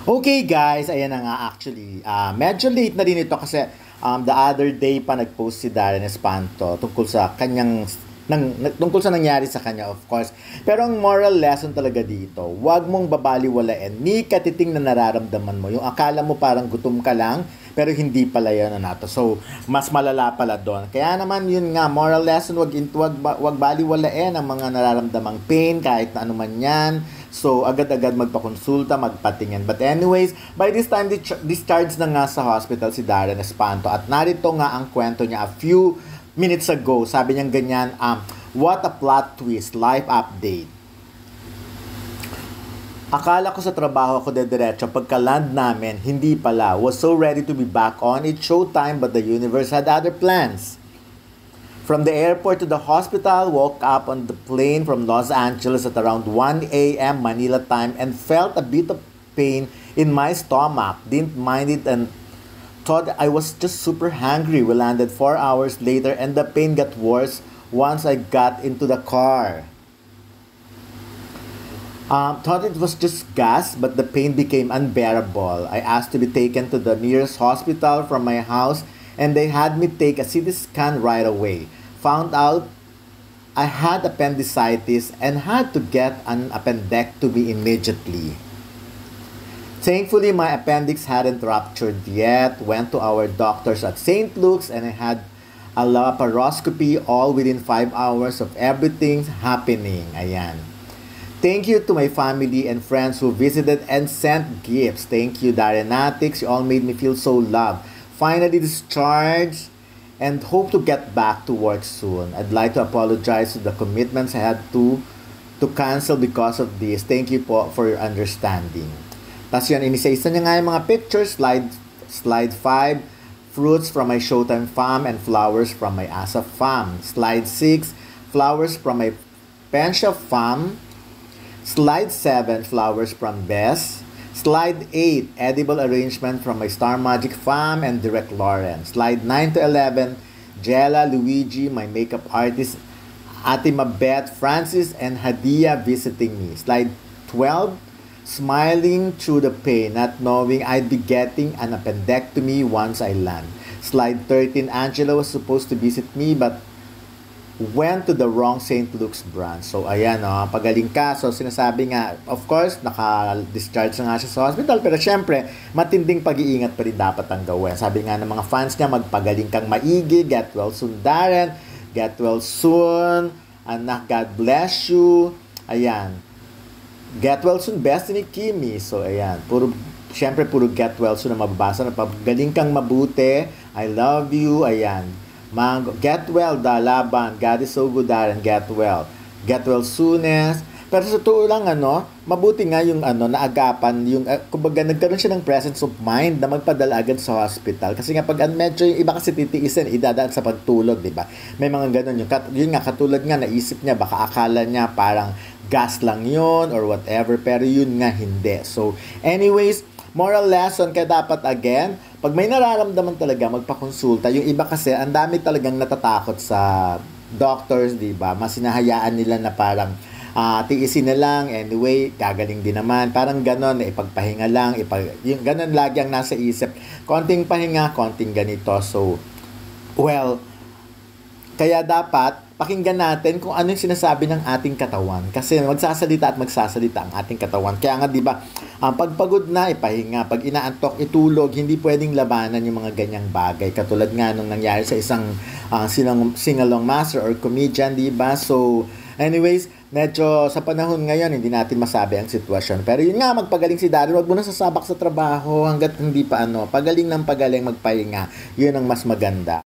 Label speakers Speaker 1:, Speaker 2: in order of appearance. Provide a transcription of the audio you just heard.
Speaker 1: Okay guys, ayan na nga actually. Medyo late na din ito kasi the other day pa nag-post si Darren Espanto tungkol sa kanyang tungkol sa nangyari sa kanya, of course. Pero ang moral lesson talaga dito, huwag mong babaliwalain ni katiting na nararamdaman mo. Yung akala mo parang gutom ka lang, pero hindi pala yun nato. So, mas malala pala doon. Kaya naman yun nga, moral lesson, wag baliwalain ang mga nararamdamang pain, kahit na ano man yan. So, agad-agad magpakonsulta, magpatingin. But anyways, by this time, discharged na nga sa hospital si Darren Espanto. At narito nga ang kwento niya a few minutes ago. Sabi niya ganyan, what a plot twist, life update. Akala ko sa trabaho ako dediretso, pagka-land namin, hindi pala. Was so ready to be back on. It's showtime, but the universe had other plans. From the airport to the hospital, woke up on the plane from Los Angeles at around 1 a.m. Manila time and felt a bit of pain in my stomach. Didn't mind it and thought I was just super hungry. We landed 4 hours later and the pain got worse once I got into the car. Thought it was just gas, but the pain became unbearable. I asked to be taken to the nearest hospital from my house and they had me take a CT scan right away. Found out I had appendicitis and had to get an appendectomy immediately. Thankfully, my appendix hadn't ruptured yet. Went to our doctors at St. Luke's and I had a laparoscopy all within 5 hours of everything happening. Ayan. Thank you to my family and friends who visited and sent gifts. Thank you, Darrenatics. You all made me feel so loved. Finally discharged and hope to get back to work soon. I'd like to apologize to the commitments I had to cancel because of this. Thank you po for your understanding. Tapos yun, inisa-isa niya nga yung mga pictures. Slide 5, fruits from my Showtime farm and flowers from my Asap farm. Slide 6, flowers from my Pensha farm. Slide 7, flowers from Bess. Slide 8, edible arrangement from my Star Magic Farm and Direct Lauren. Slide 9 to 11, Jella, Luigi, my makeup artist, Ate Mabet, Francis, and Hadia visiting me. Slide 12, smiling through the pain, not knowing I'd be getting an appendectomy once I land. Slide 13, Angela was supposed to visit me but went to the wrong St. Luke's branch. So, ayan, pagaling ka. So, sinasabi nga, of course, naka-discharge na nga siya sa hospital. Pero, syempre, matinding pag-iingat pa rin dapat ang gawin. Sabi nga ng mga fans niya, magpagaling kang maigi. Get well soon, Darren. Get well soon. Anak, God bless you. Ayan. Get well soon, Destiny Kimi. So, ayan. Syempre, puro get well soon na mababasa. Pagaling kang mabuti. I love you. Ayan. Mango, get well, Dalaban. God is so good, Darren. Get well. Get well soonest. Pero sa totoo lang, mabuti nga yung naagapan, yung, kumbaga, nagkaroon siya ng presence of mind na magpadala agad sa hospital. Kasi nga, pag medyo yung iba kasi titiisin, idadaan sa pagtulog, di ba? May mga ganun. Yun nga, katulad nga, naisip niya, baka akala niya parang gas lang yun or whatever. Pero yun nga, hindi. So, anyways, moral lesson, kaya dapat again, pag may nararamdaman talaga, magpakonsulta. Yung iba kasi, ang dami talagang natatakot sa doctors, di ba? Mas sinahayaan nila na parang tiisin na lang, anyway, gagaling din naman. Parang ganon, ipagpahinga lang, yung ganon lagi ang nasa isip. Konting pahinga, konting ganito. So, well, kaya dapat, pakinggan natin kung ano yung sinasabi ng ating katawan. Kasi magsasalita at magsasalita ang ating katawan. Kaya nga, di ba, pagpagod na, ipahinga. Pag inaantok, itulog. Hindi pwedeng labanan yung mga ganyang bagay. Katulad nga nung nangyari sa isang sing-along master or comedian, di ba? So, anyways, medyo sa panahon ngayon, hindi natin masabi ang sitwasyon. Pero yun nga, magpagaling si Darren. Huwag mo na sasabak sa trabaho hanggat hindi pa pagaling ng pagaling magpahinga. Yun ang mas maganda.